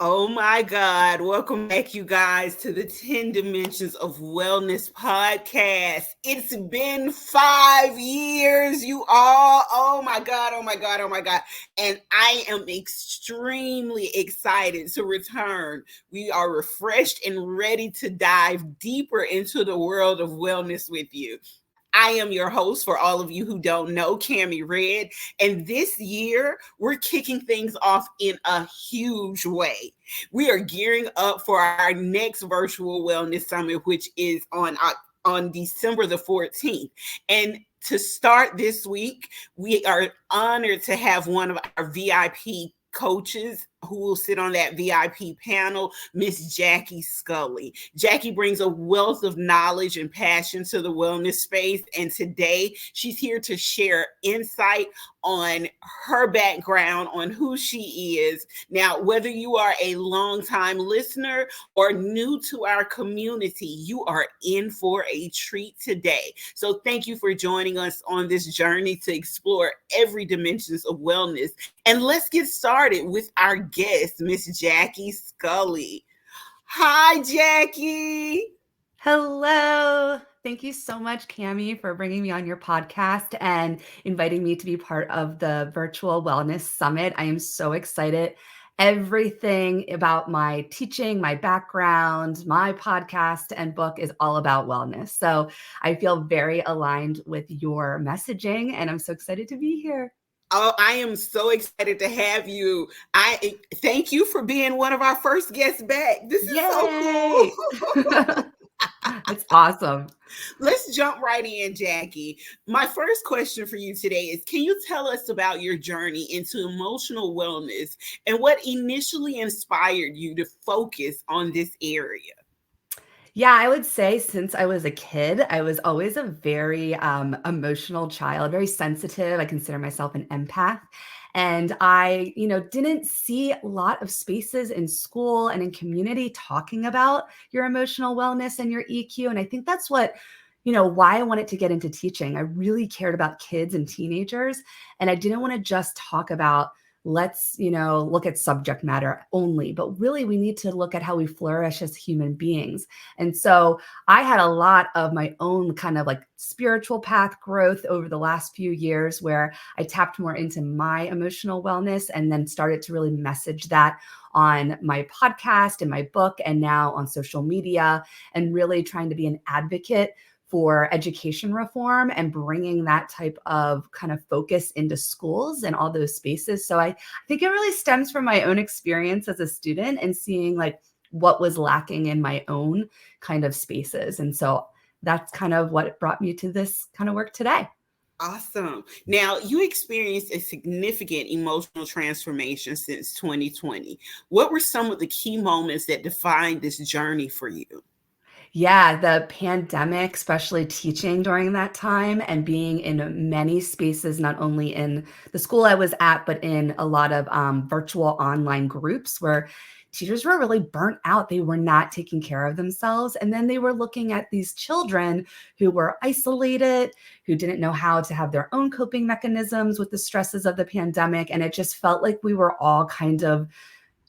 Oh my God. Welcome back, you guys, to the 10 Dimensions of Wellness podcast. It's been 5 years, you all. Oh my God, oh my God, oh my God. And I am extremely excited to return. We are refreshed and ready to dive deeper into the world of wellness with you. I am your host, for all of you who don't know, Cammie Red. And this year, we're kicking things off in a huge way. We are gearing up for our next virtual wellness summit, which is on December the 14th. And to start this week, we are honored to have one of our VIP coaches who will sit on that VIP panel, Miss Jackie Scully. Jackie brings a wealth of knowledge and passion to the wellness space, and today she's here to share insight on her background, on who she is. Now, whether you are a longtime listener or new to our community, you are in for a treat today. So thank you for joining us on this journey to explore every dimensions of wellness. And let's get started with our guest, Miss Jackie Scully. Hi, Jackie. Hello. Thank you so much, Cammie, for bringing me on your podcast and inviting me to be part of the Virtual Wellness Summit. I am so excited. Everything about my teaching, my background, my podcast, and book is all about wellness. So I feel very aligned with your messaging, and I'm so excited to be here. Oh, I am so excited to have you. I thank you for being one of our first guests back. This is so cool. Yay! It's awesome. Let's jump right in, Jackie. My first question for you today is, can you tell us about your journey into emotional wellness and what initially inspired you to focus on this area? Yeah, I would say since I was a kid, I was always a very emotional child, very sensitive. I consider myself an empath. And I didn't see a lot of spaces in school and in community talking about your emotional wellness and your EQ. And I think that's why I wanted to get into teaching. I really cared about kids and teenagers. And I didn't want to just talk about let's look at subject matter only, but really we need to look at how we flourish as human beings. And so I had a lot of my own kind of like spiritual path growth over the last few years where I tapped more into my emotional wellness and then started to really message that on my podcast and my book and now on social media, and really trying to be an advocate for education reform and bringing that type of kind of focus into schools and all those spaces. So I think it really stems from my own experience as a student and seeing like what was lacking in my own kind of spaces. And so that's kind of what brought me to this kind of work today. Awesome. Now, you experienced a significant emotional transformation since 2020. What were some of the key moments that defined this journey for you? Yeah, the pandemic, especially teaching during that time and being in many spaces, not only in the school I was at, but in a lot of virtual online groups where teachers were really burnt out. They were not taking care of themselves. And then they were looking at these children who were isolated, who didn't know how to have their own coping mechanisms with the stresses of the pandemic. And it just felt like we were all kind of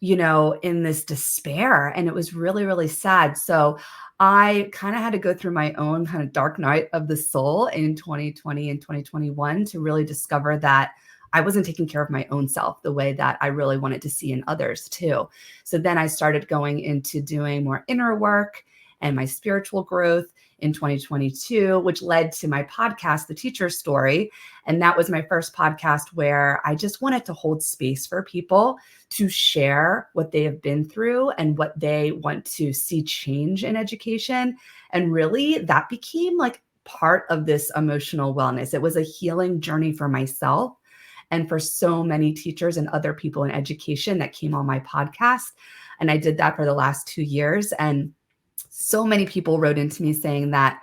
in this despair. And it was really, really sad. So I kind of had to go through my own kind of dark night of the soul in 2020 and 2021 to really discover that I wasn't taking care of my own self the way that I really wanted to see in others too. So then I started going into doing more inner work and my spiritual growth in 2022, which led to my podcast, The Teacher Story. And that was my first podcast where I just wanted to hold space for people to share what they have been through and what they want to see change in education. And really, that became like part of this emotional wellness. It was a healing journey for myself and for so many teachers and other people in education that came on my podcast. And I did that for the last 2 years. And so many people wrote into me saying that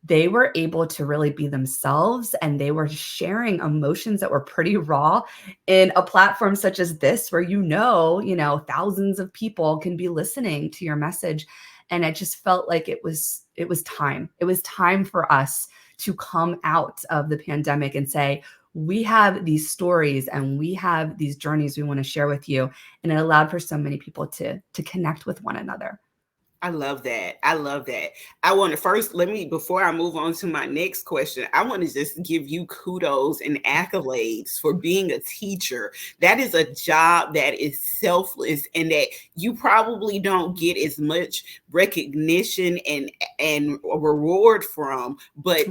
they were able to really be themselves and they were sharing emotions that were pretty raw in a platform such as this, where thousands of people can be listening to your message. And I just felt like it was time. It was time for us to come out of the pandemic and say, we have these stories and we have these journeys we want to share with you. And it allowed for so many people to connect with one another. I love that. I love that. I want to first, let me, before I move on to my next question, I want to just give you kudos and accolades for being a teacher. That is a job that is selfless and that you probably don't get as much recognition and reward from, but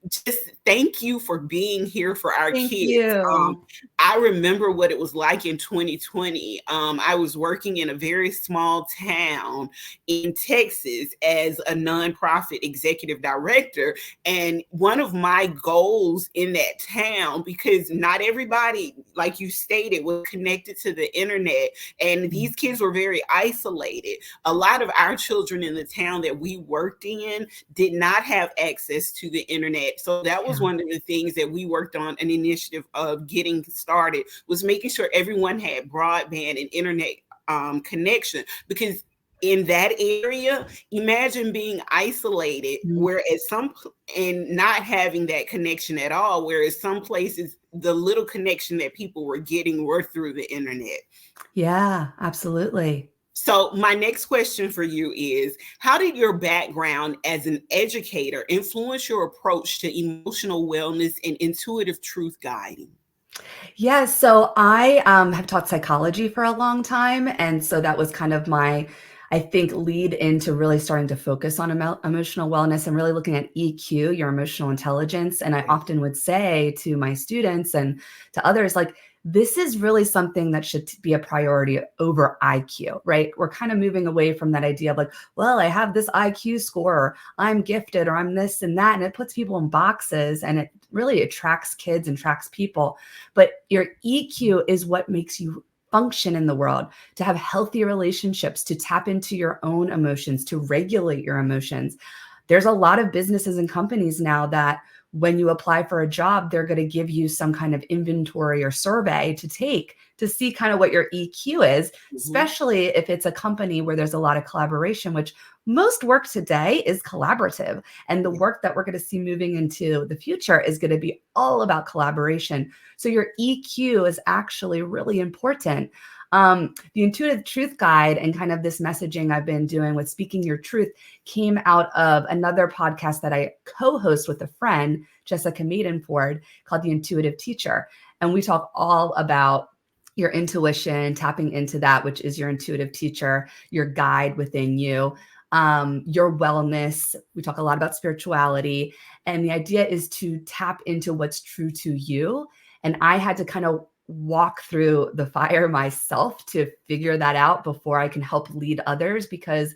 just thank you for being here for our Thank kids. you. I remember what it was like in 2020. I was working in a very small town in Texas as a nonprofit executive director. And one of my goals in that town, because not everybody, like you stated, was connected to the internet, and these kids were very isolated. A lot of our children in the town that we worked in did not have access to the internet. So that was Yeah. one of the things that we worked on, an initiative of getting started, was making sure everyone had broadband and internet connection, because in that area, imagine being isolated, whereas some, and not having that connection at all, whereas some places the little connection that people were getting were through the internet. Yeah, absolutely. So my next question for you is, how did your background as an educator influence your approach to emotional wellness and intuitive truth guiding? Yeah, so I have taught psychology for a long time. And so that was kind of my, I think, lead into really starting to focus on emotional wellness and really looking at EQ, your emotional intelligence. And I often would say to my students and to others, like, this is really something that should be a priority over IQ, right? We're kind of moving away from that idea of like, well, I have this IQ score, or I'm gifted, or I'm this and that. And it puts people in boxes and it really attracts kids and attracts people. But your EQ is what makes you function in the world, to have healthy relationships, to tap into your own emotions, to regulate your emotions. There's a lot of businesses and companies now that when you apply for a job, they're going to give you some kind of inventory or survey to take to see kind of what your EQ is, especially if it's a company where there's a lot of collaboration, which most work today is collaborative. And the work that we're going to see moving into the future is going to be all about collaboration. So your EQ is actually really important. The Intuitive Truth Guide and kind of this messaging I've been doing with Speaking Your Truth came out of another podcast that I co-host with a friend, Jessica Maidenford, called The Intuitive Teacher. And we talk all about your intuition, tapping into that, which is your intuitive teacher, your guide within you, your wellness. We talk a lot about spirituality. And the idea is to tap into what's true to you. And I had to kind of walk through the fire myself to figure that out before I can help lead others, because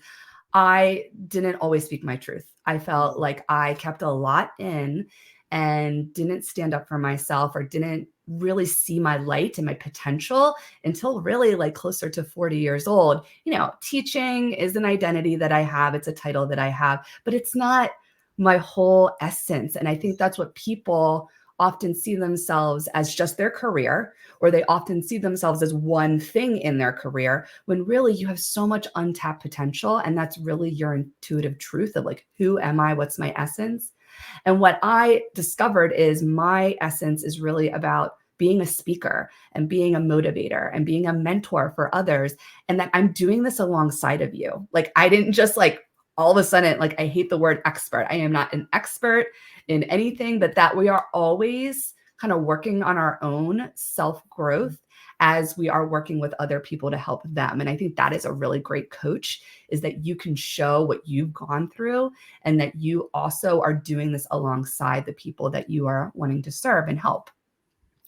I didn't always speak my truth. I felt like I kept a lot in and didn't stand up for myself, or didn't really see my light and my potential until really like closer to 40 years old. You know, teaching is an identity that I have, it's a title that I have, but it's not my whole essence. And I think that's what people often see themselves as, just their career, or they often see themselves as one thing in their career, when really you have so much untapped potential. And that's really your intuitive truth of like, who am I? What's my essence? And what I discovered is my essence is really about being a speaker and being a motivator and being a mentor for others. And that I'm doing this alongside of you. Like, I didn't just like all of a sudden, like, I hate the word expert. I am not an expert in anything, but that we are always kind of working on our own self growth as we are working with other people to help them. And I think that is a really great coach, is that you can show what you've gone through and that you also are doing this alongside the people that you are wanting to serve and help.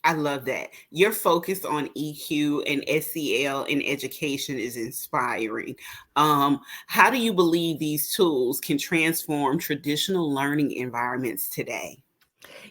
I love that. Your focus on EQ and SEL in education is inspiring. How do you believe these tools can transform traditional learning environments today?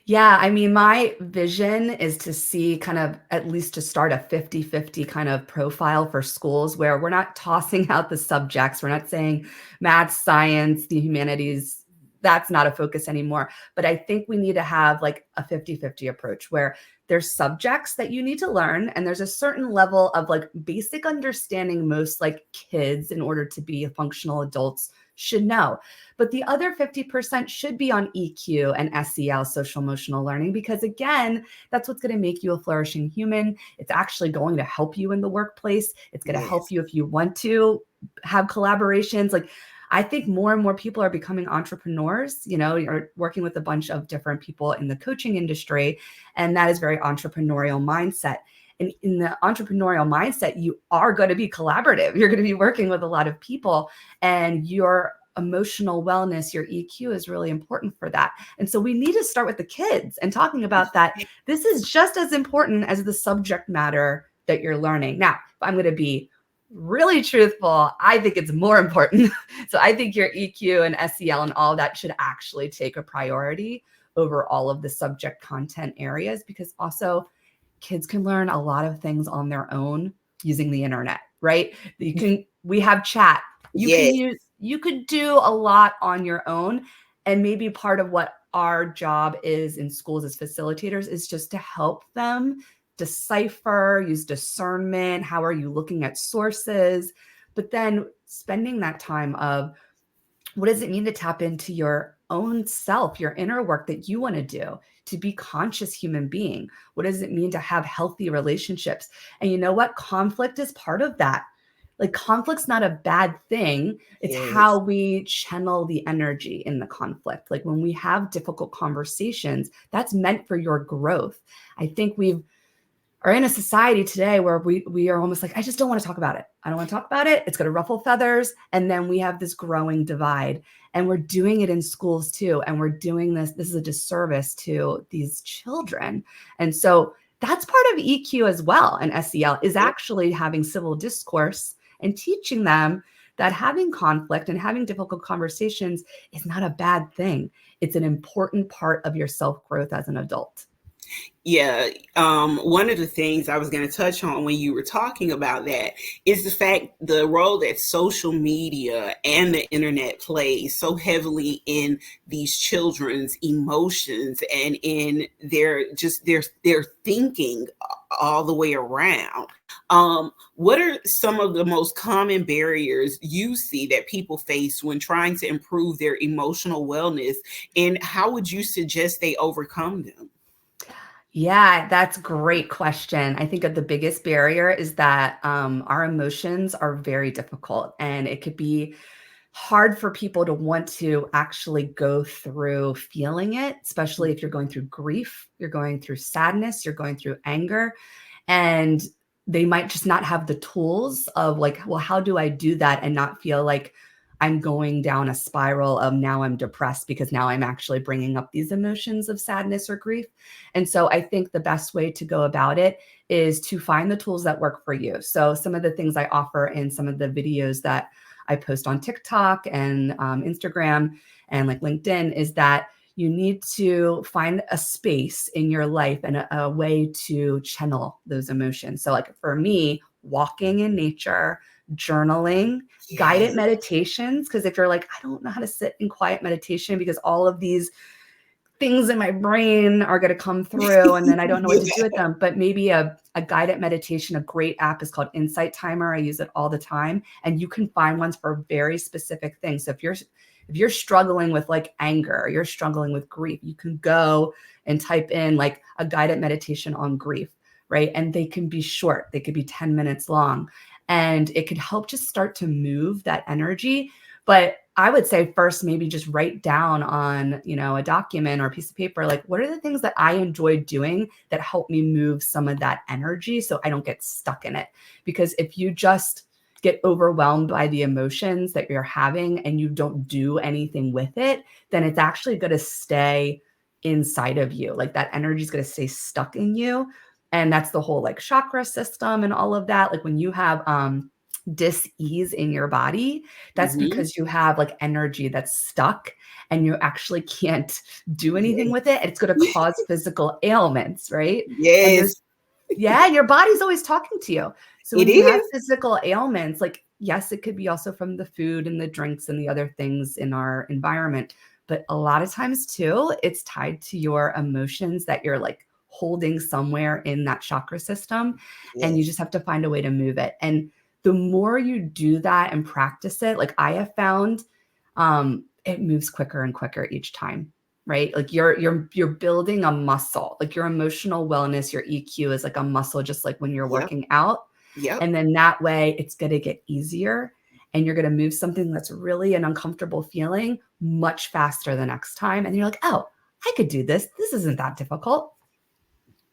Yeah, I mean, my vision is to see kind of, at least to start, a 50-50 kind of profile for schools where we're not tossing out the subjects. We're not saying math, science, the humanities, that's not a focus anymore. But I think we need to have like a 50-50 approach where there's subjects that you need to learn, and there's a certain level of like basic understanding most like kids, in order to be functional adults, should know. But the other 50% should be on EQ and SEL, social emotional learning, because again, that's what's going to make you a flourishing human. It's actually going to help you in the workplace. It's going to help Yes. you if you want to have collaborations. Like, I think more and more people are becoming entrepreneurs. You're working with a bunch of different people in the coaching industry, and that is very entrepreneurial mindset. And in the entrepreneurial mindset, you are going to be collaborative. You're going to be working with a lot of people, and your emotional wellness, your EQ is really important for that. And so we need to start with the kids and talking about that. This is just as important as the subject matter that you're learning. Now, if I'm going to be really truthful, I think it's more important. So I think your EQ and SEL and all that should actually take a priority over all of the subject content areas, because also kids can learn a lot of things on their own using the internet, right? We have chat. Yes. You could do a lot on your own. And maybe part of what our job is in schools as facilitators is just to help them decipher, use discernment. How are you looking at sources? But then spending that time of, what does it mean to tap into your own self, your inner work that you want to do, to be conscious human being? What does it mean to have healthy relationships? And you know what? Conflict is part of that. Like, conflict's not a bad thing. It's Yes. how we channel the energy in the conflict. Like, when we have difficult conversations, that's meant for your growth. I think we are in a society today where we are almost like, I just don't want to talk about it. I don't want to talk about it. It's going to ruffle feathers. And then we have this growing divide, and we're doing it in schools too. And we're doing this. This is a disservice to these children. And so that's part of EQ as well. And SEL is actually having civil discourse and teaching them that having conflict and having difficult conversations is not a bad thing. It's an important part of your self-growth as an adult. Yeah, one of the things I was going to touch on when you were talking about that is the role that social media and the internet plays so heavily in these children's emotions and in their thinking all the way around. What are some of the most common barriers you see that people face when trying to improve their emotional wellness, and how would you suggest they overcome them? Yeah, that's a great question. I think that the biggest barrier is that our emotions are very difficult, and it could be hard for people to want to actually go through feeling it, especially if you're going through grief, you're going through sadness, you're going through anger, and they might just not have the tools of like, well, how do I do that and not feel like I'm going down a spiral of, now I'm depressed because now I'm actually bringing up these emotions of sadness or grief. And so I think the best way to go about it is to find the tools that work for you. So some of the things I offer in some of the videos that I post on TikTok and Instagram and like LinkedIn is that you need to find a space in your life and a way to channel those emotions. So like for me, walking in nature, journaling, guided Yes. meditations. Because if you're like, I don't know how to sit in quiet meditation because all of these things in my brain are going to come through and then I don't know what to do with them. But maybe a guided meditation, a great app is called Insight Timer. I use it all the time. And you can find ones for very specific things. So if you're struggling with like anger, or you're struggling with grief, you can go and type in like a guided meditation on grief, right? And they can be short. They could be 10 minutes long. And it could help just start to move that energy. But I would say first, maybe just write down on, a document or a piece of paper, like, what are the things that I enjoy doing that help me move some of that energy so I don't get stuck in it? Because if you just get overwhelmed by the emotions that you're having and you don't do anything with it, then it's actually going to stay inside of you. Like that energy is going to stay stuck in you. And that's the whole like chakra system and all of that. Like when you have dis-ease in your body, that's Mhm. because you have like energy that's stuck and you actually can't do anything with Yes. it. It's going to cause physical ailments, right? And Yes, those, yeah, your body's always talking to you. So it when you have is. physical ailments, like, yes, it could be also from the food and the drinks and the other things in our environment. But a lot of times too, it's tied to your emotions that you're like holding somewhere in that chakra system. And you Yes. just have to find a way to move it. And the more you do that and practice it, like I have found, it moves quicker and quicker each time, right? Like you're building a muscle. Like your emotional wellness, your EQ is like a muscle, just like when you're Yep. working out. Yep. And then that way it's going to get easier, and you're going to move something that's really an uncomfortable feeling much faster the next time. And you're like, oh, I could do this. This isn't that difficult.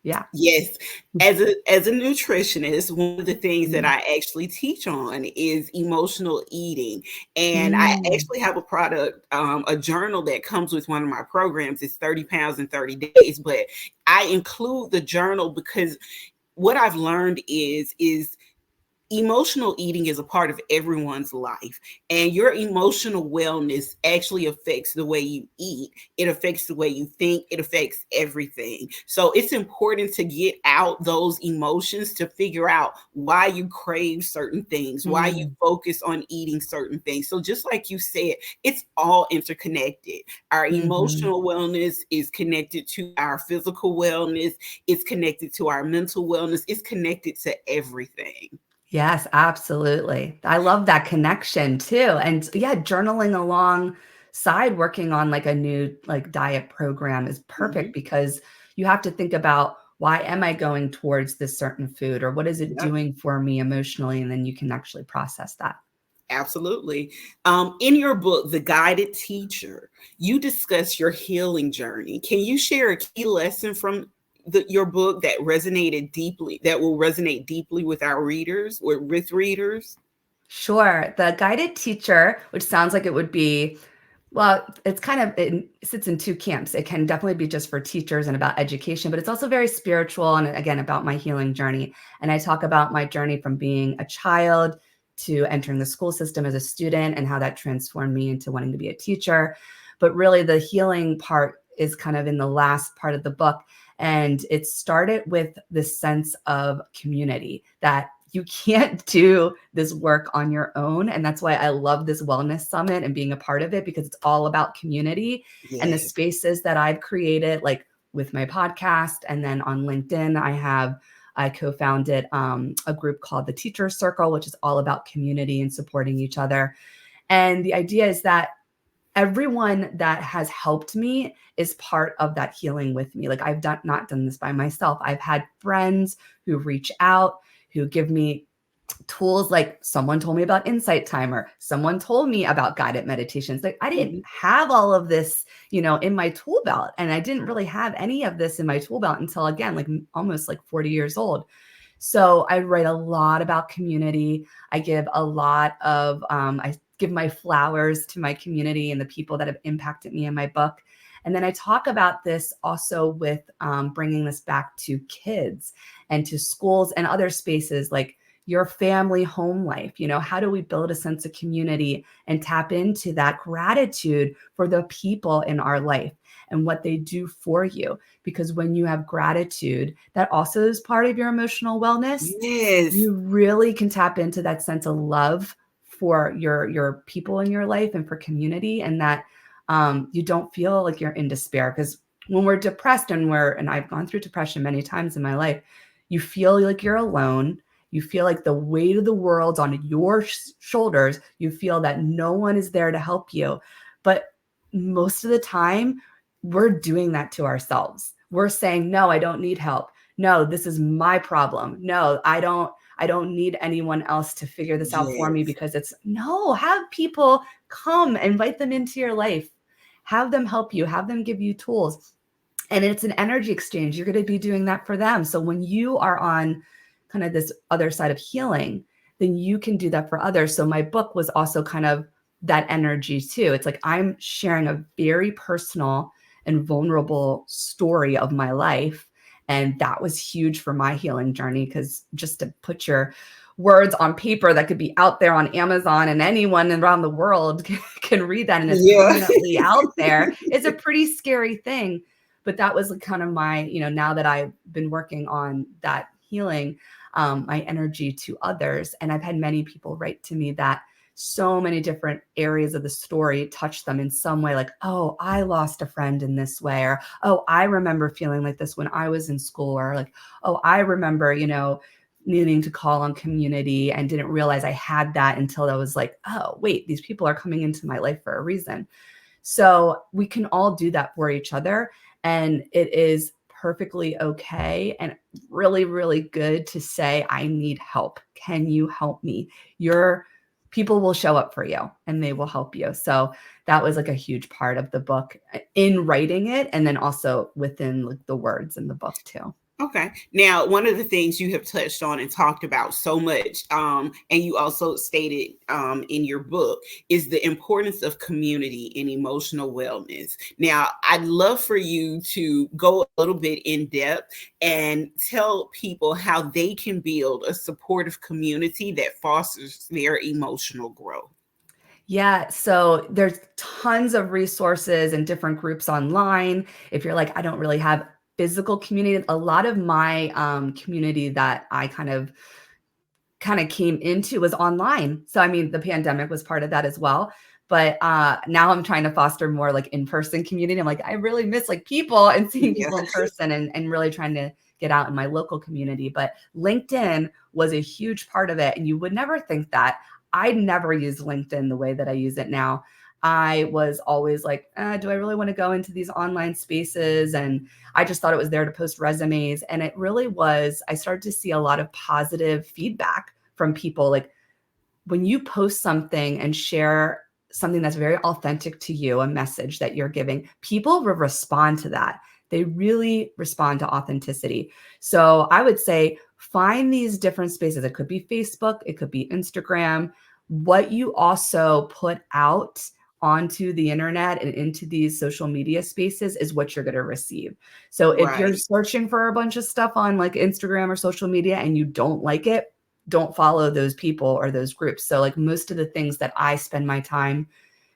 Yeah. Yes. As a nutritionist, one of the things that Mm. I actually teach on is emotional eating. And I Mm. actually have a product, a journal that comes with one of my programs. It's 30 pounds in 30 days. But I include the journal because what I've learned is emotional eating is a part of everyone's life, and your emotional wellness actually affects the way you eat. It affects the way you think. It affects everything. So it's important to get out those emotions to figure out why you crave certain things, why you Mm. focus on eating certain things. So just like you said, it's all interconnected. Our Mhm. emotional wellness is connected to our physical wellness. It's connected to our mental wellness. It's connected to everything. Yes, absolutely. I love that connection too. And yeah, journaling alongside working on like a new like diet program is Mhm. perfect, because you have to think about, why am I going towards this certain food, or what is it Yep, doing for me emotionally? And then you can actually process that. absolutely. In your book, The Guided Teacher, you discuss your healing journey. Can you share a key lesson from your book that resonated deeply, that will resonate deeply with our readers or with readers? Sure. The guided teacher, which sounds like it would be, well, it's kind of, it sits in two camps. It can definitely be just for teachers and about education, but it's also very spiritual and again about my healing journey. And I talk about my journey from being a child to entering the school system as a student and how that transformed me into wanting to be a teacher. But really, the healing part is kind of in the last part of the book. And it started with this sense of community, that you can't do this work on your own. And that's why I love this wellness summit and being a part of it, because it's all about community and the Yes. spaces that I've created, like with my podcast. And then on LinkedIn, I co-founded a group called the Teacher Circle, which is all about community and supporting each other. And the idea is that everyone that has helped me is part of that healing with me. Like not done this by myself. I've had friends who reach out, who give me tools, like someone told me about Insight Timer, someone told me about guided meditations. Like I didn't Mhm. have all of this, in my tool belt. And I didn't really have any of this in my tool belt until, again, like almost like 40 years old. So I write a lot about community. I give a lot of, I give my flowers to my community and the people that have impacted me in my book. And then I talk about this also with bringing this back to kids and to schools and other spaces, like your family home life. How do we build a sense of community and tap into that gratitude for the people in our life and what they do for you? Because when you have gratitude, that also is part of your emotional wellness. Yes. You really can tap into that sense of love for your people in your life and for community, and that you don't feel like you're in despair. Because when we're depressed, and I've gone through depression many times in my life, you feel like you're alone. You feel like the weight of the world's on your shoulders. You feel that no one is there to help you. But most of the time, we're doing that to ourselves. We're saying, no, I don't need help. No, this is my problem. No, I don't need anyone else to figure this out for me, Yes. because no, have people come, invite them into your life, have them help you, have them give you tools. And it's an energy exchange. You're going to be doing that for them. So when you are on kind of this other side of healing, then you can do that for others. So my book was also kind of that energy too. It's like I'm sharing a very personal and vulnerable story of my life. And that was huge for my healing journey, because just to put your words on paper that could be out there on Amazon and anyone around the world can read that, and it's Yeah. permanently out there, is a pretty scary thing. But that was kind of my, now that I've been working on that healing, my energy to others. And I've had many people write to me that so many different areas of the story touch them in some way, like, oh, I lost a friend in this way, or, oh, I remember feeling like this when I was in school, or like, oh, I remember, needing to call on community and didn't realize I had that until I was like, oh, wait, these people are coming into my life for a reason. So we can all do that for each other. And it is perfectly okay and really, really good to say, I need help. Can you help me? Your people will show up for you and they will help you. So that was like a huge part of the book in writing it. And then also within like the words in the book too. Okay. Now, one of the things you have touched on and talked about so much, and you also stated in your book, is the importance of community and emotional wellness. Now, I'd love for you to go a little bit in depth and tell people how they can build a supportive community that fosters their emotional growth. Yeah, so there's tons of resources and different groups online. If you're like, I don't really have physical community, a lot of my community that I kind of came into was online. So I mean, the pandemic was part of that as well. But now I'm trying to foster more like in-person community. I'm like, I really miss like people and seeing Yeah. people in person and really trying to get out in my local community. But LinkedIn was a huge part of it. And you would never think that. I never used LinkedIn the way that I use it now. I was always like, do I really want to go into these online spaces? And I just thought it was there to post resumes. And it really was, I started to see a lot of positive feedback from people. Like when you post something and share something that's very authentic to you, a message that you're giving, people will respond to that. They really respond to authenticity. So I would say find these different spaces. It could be Facebook, it could be Instagram. What you also put out onto the internet and into these social media spaces is what you're going to receive. So if you're Right. searching for a bunch of stuff on like Instagram or social media and you don't like it, don't follow those people or those groups. So like most of the things that I spend my time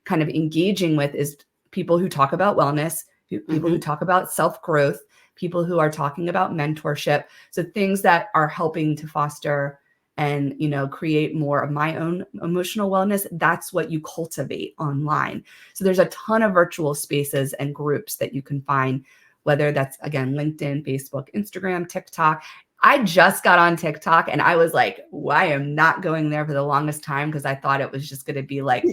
kind of engaging with is people who talk about wellness, people who Mm-hmm. talk about self-growth, people who are talking about mentorship. So things that are helping to foster and, you know, create more of my own emotional wellness. That's what you cultivate online. So there's a ton of virtual spaces and groups that you can find, whether that's again, LinkedIn, Facebook, Instagram, TikTok. I just got on TikTok and I was like, well, I am not going there for the longest time because I thought it was just going to be like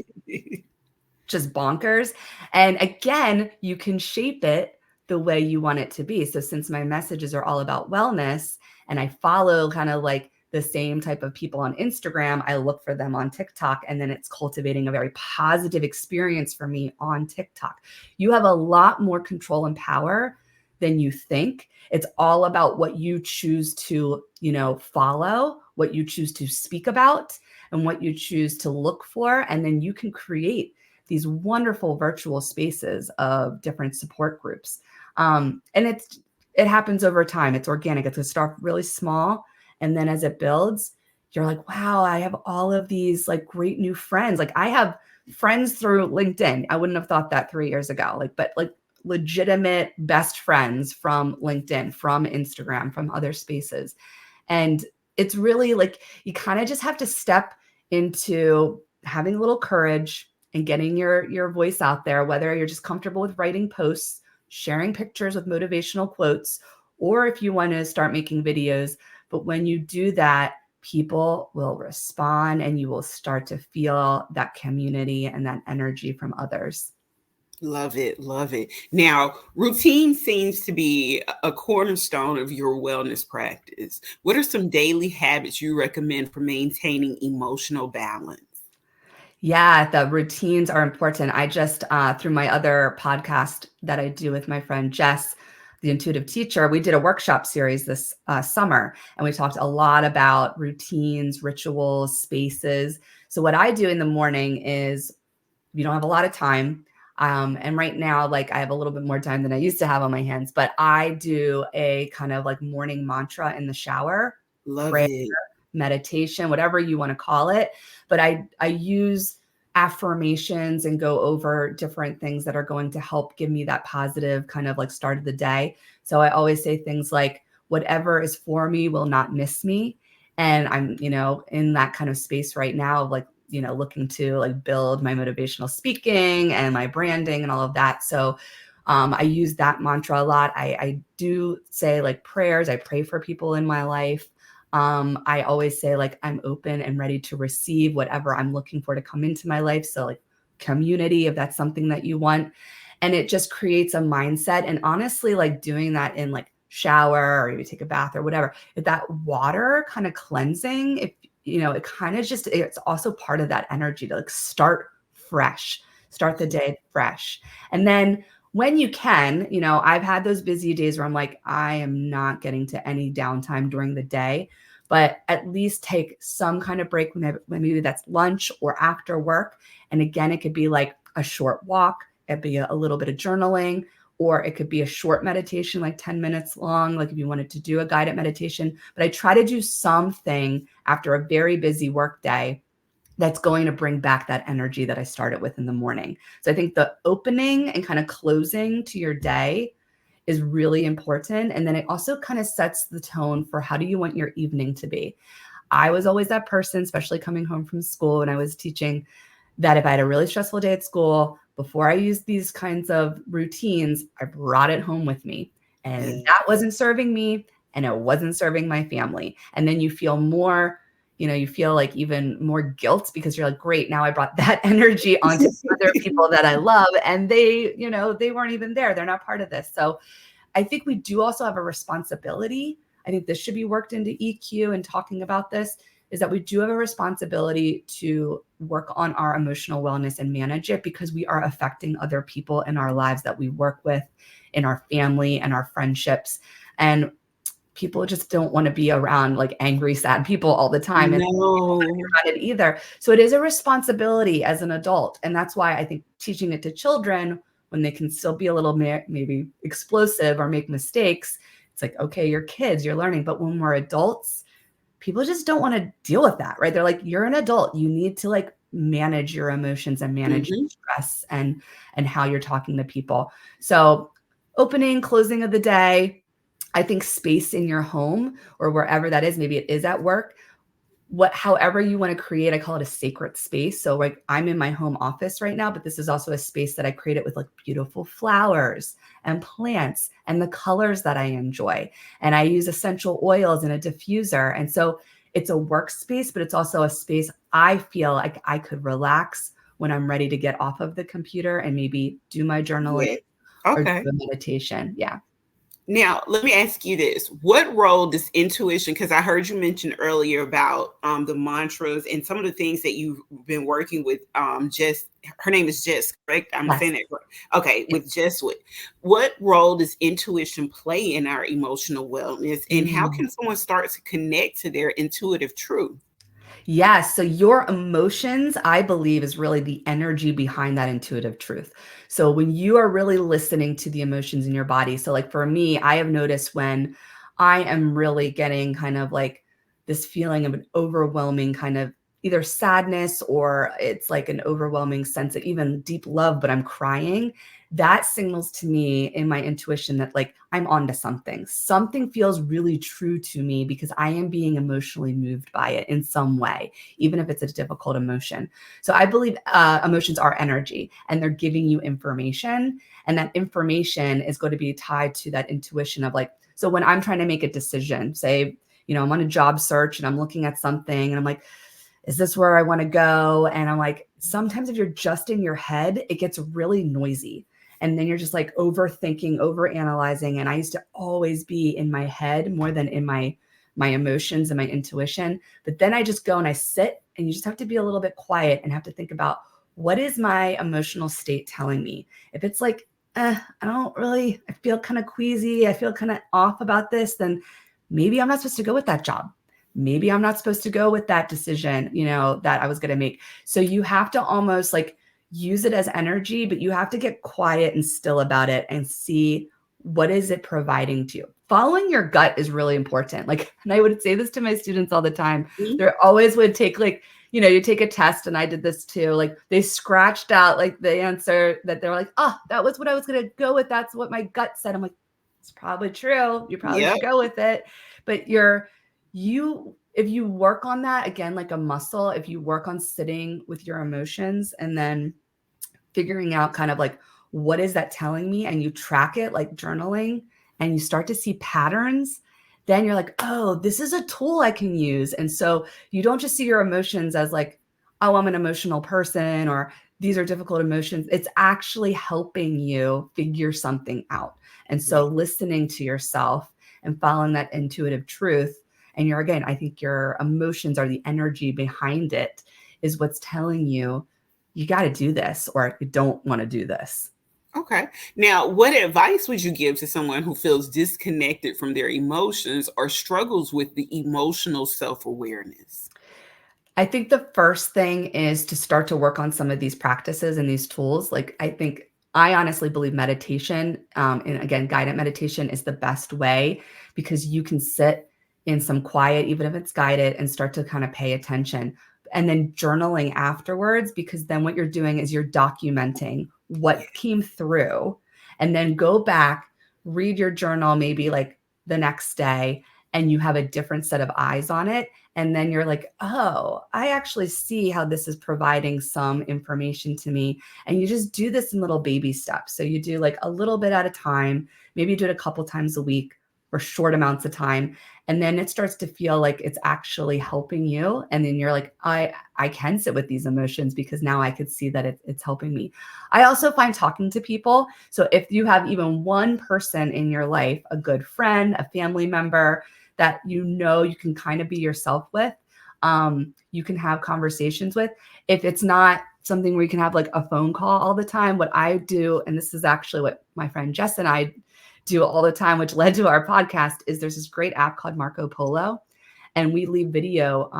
just bonkers. And again, you can shape it the way you want it to be. So since my messages are all about wellness and I follow kind of like the same type of people on Instagram, I look for them on TikTok and then it's cultivating a very positive experience for me on TikTok. You have a lot more control and power than you think. It's all about what you choose to, you know, follow, what you choose to speak about and what you choose to look for, and then you can create these wonderful virtual spaces of different support groups. And it happens over time. It's organic. It's going to start really small. And then as it builds, you're like, wow, I have all of these like great new friends. Like I have friends through LinkedIn. I wouldn't have thought that 3 years ago. Like, but like legitimate best friends from LinkedIn, from Instagram, from other spaces. And it's really like you kind of just have to step into having a little courage and getting your voice out there, whether you're just comfortable with writing posts, sharing pictures with motivational quotes, or if you want to start making videos. But when you do that, people will respond and you will start to feel that community and that energy from others. Love it. Love it. Now, routine seems to be a cornerstone of your wellness practice. What are some daily habits you recommend for maintaining emotional balance? Yeah, the routines are important. I just, through my other podcast that I do with my friend Jess, the intuitive teacher, we did a workshop series this summer, and we talked a lot about routines, rituals, spaces. So, what I do in the morning is, if you don't have a lot of time, and right now, like I have a little bit more time than I used to have on my hands, but I do a kind of like morning mantra in the shower, Love prayer, it. meditation, whatever you want to call it. But I use affirmations and go over different things that are going to help give me that positive kind of like start of the day. So I always say things like, whatever is for me will not miss me. And I'm, you know, in that kind of space right now, like, you know, looking to like build my motivational speaking and my branding and all of that. So I use that mantra a lot. I do say like prayers. I pray for people in my life. I always say like I'm open and ready to receive whatever I'm looking for to come into my life. So like community, if that's something that you want. And it just creates a mindset. And honestly, like doing that in like shower or you take a bath or whatever, if that water kind of cleansing, if you know, it kind of just, it's also part of that energy to like start fresh, start the day fresh. And then when you can, you know, I've had those busy days where I'm like, I am not getting to any downtime during the day, but at least take some kind of break when maybe that's lunch or after work. And again, it could be like a short walk, it'd be a little bit of journaling, or it could be a short meditation, like 10 minutes long, like if you wanted to do a guided meditation. But I try to do something after a very busy work day that's going to bring back that energy that I started with in the morning. So I think the opening and kind of closing to your day is really important. And then it also kind of sets the tone for how do you want your evening to be. I was always that person, especially coming home from school when I was teaching, that if I had a really stressful day at school, before I used these kinds of routines, I brought it home with me. And Yeah. that wasn't serving me and it wasn't serving my family. And then you feel more, you know, you feel like even more guilt because you're like, great, now I brought that energy onto other people that I love. And they, you know, they weren't even there. They're not part of this. So I think we do also have a responsibility. I think this should be worked into EQ and talking about this is that we do have a responsibility to work on our emotional wellness and manage it because we are affecting other people in our lives that we work with, in our family and our friendships. And people just don't want to be around like angry, sad people all the time. And people want to be No. around it either. So it is a responsibility as an adult. And that's why I think teaching it to children when they can still be a little maybe explosive or make mistakes, it's like, okay, you're kids, you're learning. But when we're adults, people just don't want to deal with that, right? They're like, you're an adult. You need to like manage your emotions and manage Mm-hmm. your stress and how you're talking to people. So opening, closing of the day, I think space in your home or wherever that is, maybe it is at work, however you want to create, I call it a sacred space. So like I'm in my home office right now, but this is also a space that I created with like beautiful flowers and plants and the colors that I enjoy. And I use essential oils and a diffuser. And so it's a workspace, but it's also a space I feel like I could relax when I'm ready to get off of the computer and maybe do my journaling Yeah. or do Okay. a meditation. Yeah. Now, let me ask you this. What role does intuition, because I heard you mention earlier about the mantras and some of the things that you've been working with Jess, her name is Jess, correct? I'm Yes. saying that correct. Okay, with Jess Wood. What role does intuition play in our emotional wellness and how Mm. can someone start to connect to their intuitive truth? Yes. So your emotions, I believe, is really the energy behind that intuitive truth. So when you are really listening to the emotions in your body, so like for me, I have noticed when I am really getting kind of like this feeling of an overwhelming kind of either sadness or it's like an overwhelming sense of even deep love, but I'm crying. That signals to me in my intuition that like I'm onto something. Something feels really true to me because I am being emotionally moved by it in some way, even if it's a difficult emotion. So I believe emotions are energy and they're giving you information. And that information is going to be tied to that intuition of like, so when I'm trying to make a decision, say, you know, I'm on a job search and I'm looking at something and I'm like, is this where I want to go? And I'm like, sometimes if you're just in your head, it gets really noisy. And then you're just like overthinking, overanalyzing. And I used to always be in my head more than in my emotions and my intuition. But then I just go and I sit and you just have to be a little bit quiet and have to think about what is my emotional state telling me? If it's like, I don't really, I feel kind of queasy, I feel kind of off about this, then maybe I'm not supposed to go with that job. Maybe I'm not supposed to go with that decision, you know, that I was going to make. So you have to almost like use it as energy, but you have to get quiet and still about it and see what is it providing to you. Following your gut is really important. Like, and I would say this to my students all the time. Mhm. They always would take like, you know, you take a test and I did this too. Like they scratched out like the answer that they're like, oh, that was what I was going to go with. That's what my gut said. I'm like, it's probably true. You probably Yep. should go with it. But you if you work on that again like a muscle, if you work on sitting with your emotions and then figuring out kind of like what is that telling me and you track it like journaling and you start to see patterns, then you're like, oh, this is a tool I can use. And so you don't just see your emotions as like, oh, I'm an emotional person, or these are difficult emotions. It's actually helping you figure something out. And Yeah. so listening to yourself and following that intuitive truth, and you're, again, I think your emotions are the energy behind it, is what's telling you, you got to do this, or you don't want to do this. Okay. Now, what advice would you give to someone who feels disconnected from their emotions or struggles with the emotional self awareness? I think the first thing is to start to work on some of these practices and these tools. Like, I honestly believe meditation, and again, guided meditation is the best way, because you can sit in some quiet, even if it's guided, and start to kind of pay attention. And then journaling afterwards, because then what you're doing is you're documenting Yeah. what came through, and then go back, read your journal maybe like the next day, and you have a different set of eyes on it, and then you're like, oh, I actually see how this is providing some information to me. And you just do this in little baby steps. So you do like a little bit at a time, maybe you do it a couple times a week or short amounts of time. And then it starts to feel like it's actually helping you. And then you're like, I can sit with these emotions because now I could see that it's helping me. I also find talking to people. So if you have even one person in your life, a good friend, a family member, that you can kind of be yourself with, you can have conversations with. If it's not something where you can have like a phone call all the time, what I do, and this is actually what my friend Jess and I do all the time, which led to our podcast, is there's this great app called Marco Polo, and we leave video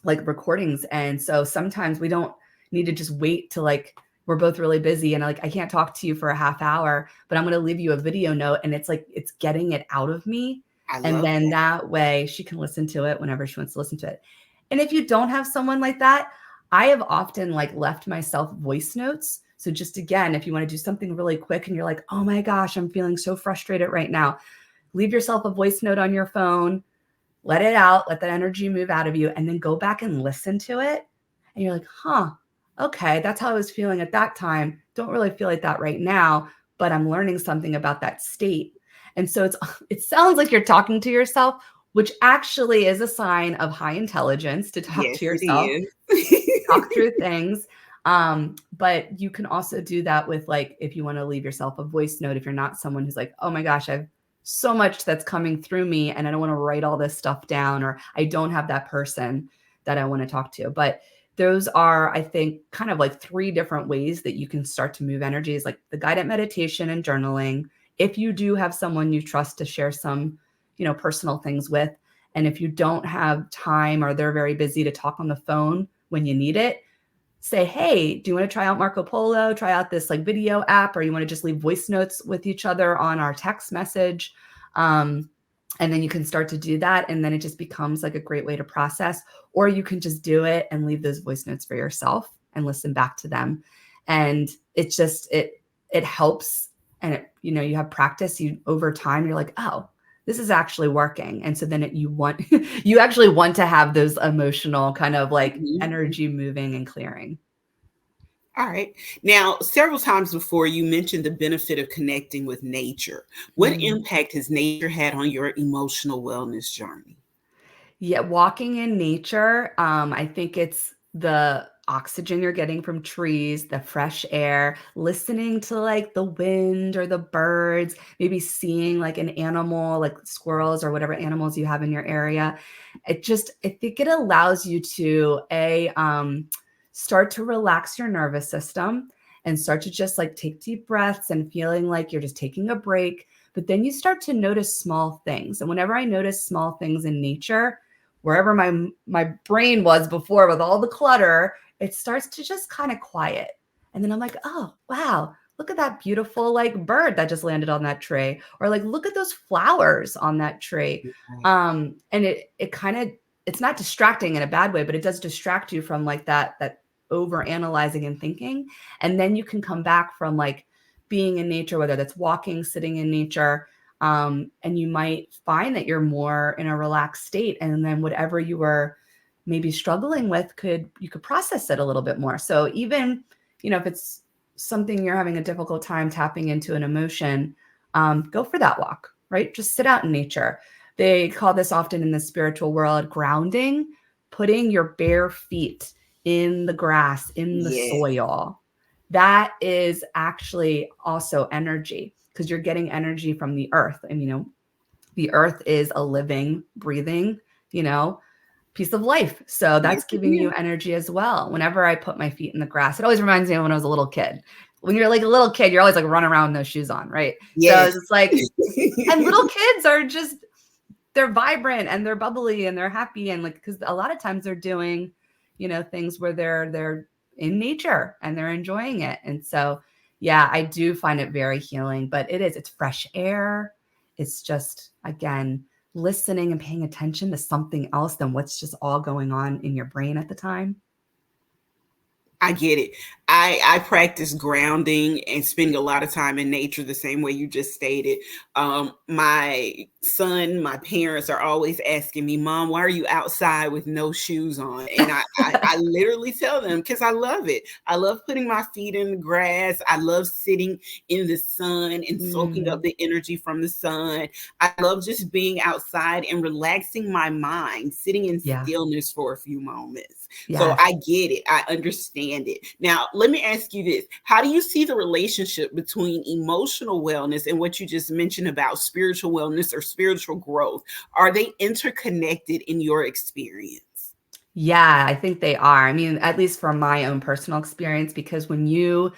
like recordings. And so sometimes we don't need to just wait to like, we're both really busy and like, I can't talk to you for a half hour, but I'm going to leave you a video note, and it's like, it's getting it out of me. I And love then that. that way she can listen to it whenever she wants to listen to it. And if you don't have someone like that, I have often like left myself voice notes. So just, again, if you want to do something really quick and you're like, oh my gosh, I'm feeling so frustrated right now, leave yourself a voice note on your phone, let it out, let that energy move out of you, and then go back and listen to it. And you're like, huh, okay, that's how I was feeling at that time. Don't really feel like that right now, but I'm learning something about that state. And so it sounds like you're talking to yourself, which actually is a sign of high intelligence, to talk Yes, to it yourself, is. talk through things. But you can also do that with, like, if you want to leave yourself a voice note, if you're not someone who's like, oh my gosh, I've so much that's coming through me and I don't want to write all this stuff down, or I don't have that person that I want to talk to. But those are, I think, kind of like three different ways that you can start to move energies, like the guided meditation and journaling. If you do have someone you trust to share some, personal things with, and if you don't have time or they're very busy to talk on the phone when you need it, say, hey, do you want to try out Marco Polo? Try out this like video app, or you want to just leave voice notes with each other on our text message. Um, and then you can start to do that. And then it just becomes like a great way to process. Or you can just do it and leave those voice notes for yourself and listen back to them. And it helps. And you have practice, over time, you're like, oh, this is actually working. And so then you actually want to have those emotional kind of like Mhm. energy moving and clearing. All right. Now, several times before you mentioned the benefit of connecting with nature. What Mm. impact has nature had on your emotional wellness journey? Yeah, walking in nature, I think it's the oxygen you're getting from trees, the fresh air, listening to like the wind or the birds, maybe seeing like an animal, like squirrels or whatever animals you have in your area. I think it allows you to start to relax your nervous system and start to just like take deep breaths and feeling like you're just taking a break. But then you start to notice small things. And whenever I notice small things in nature, wherever my brain was before with all the clutter, it starts to just kind of quiet. And then I'm like, oh, wow, look at that beautiful like bird that just landed on that tree. Or like, look at those flowers on that tree. Right. And it kind of, it's not distracting in a bad way, but it does distract you from like that over analyzing and thinking. And then you can come back from like being in nature, whether that's walking, sitting in nature, and you might find that you're more in a relaxed state. And then whatever you were maybe struggling with, you could process it a little bit more. So even, if it's something you're having a difficult time tapping into an emotion, go for that walk, right? Just sit out in nature. They call this often in the spiritual world grounding, putting your bare feet in the grass, in the Yes. soil. That is actually also energy because you're getting energy from the earth. And, the earth is a living, breathing, you know, piece of life. So Yes, that's it giving you is. energy as well. Whenever I put my feet in the grass, it always reminds me of when I was a little kid. When you're like a little kid, you're always like running around with no shoes on, right? So Yes. it's like, and little kids are just, they're vibrant and they're bubbly and they're happy. And like, cause a lot of times they're doing, things where they're in nature and they're enjoying it. And so, yeah, I do find it very healing, but it's fresh air. It's just, again, listening and paying attention to something else than what's just all going on in your brain at the time. I get it. I practice grounding and spending a lot of time in nature the same way you just stated. My son, my parents are always asking me, Mom, why are you outside with no shoes on? And I literally tell them because I love it. I love putting my feet in the grass. I love sitting in the sun and soaking up Mm, the energy from the sun. I love just being outside and relaxing my mind, sitting in yeah. stillness for a few moments. So Yes. I get it. I understand it. Now, let me ask you this. How do you see the relationship between emotional wellness and what you just mentioned about spiritual wellness or spiritual growth? Are they interconnected in your experience? Yeah, I think they are. I mean, at least from my own personal experience, because when you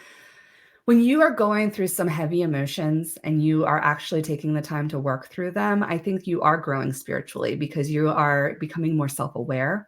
are going through some heavy emotions and you are actually taking the time to work through them, I think you are growing spiritually because you are becoming more self-aware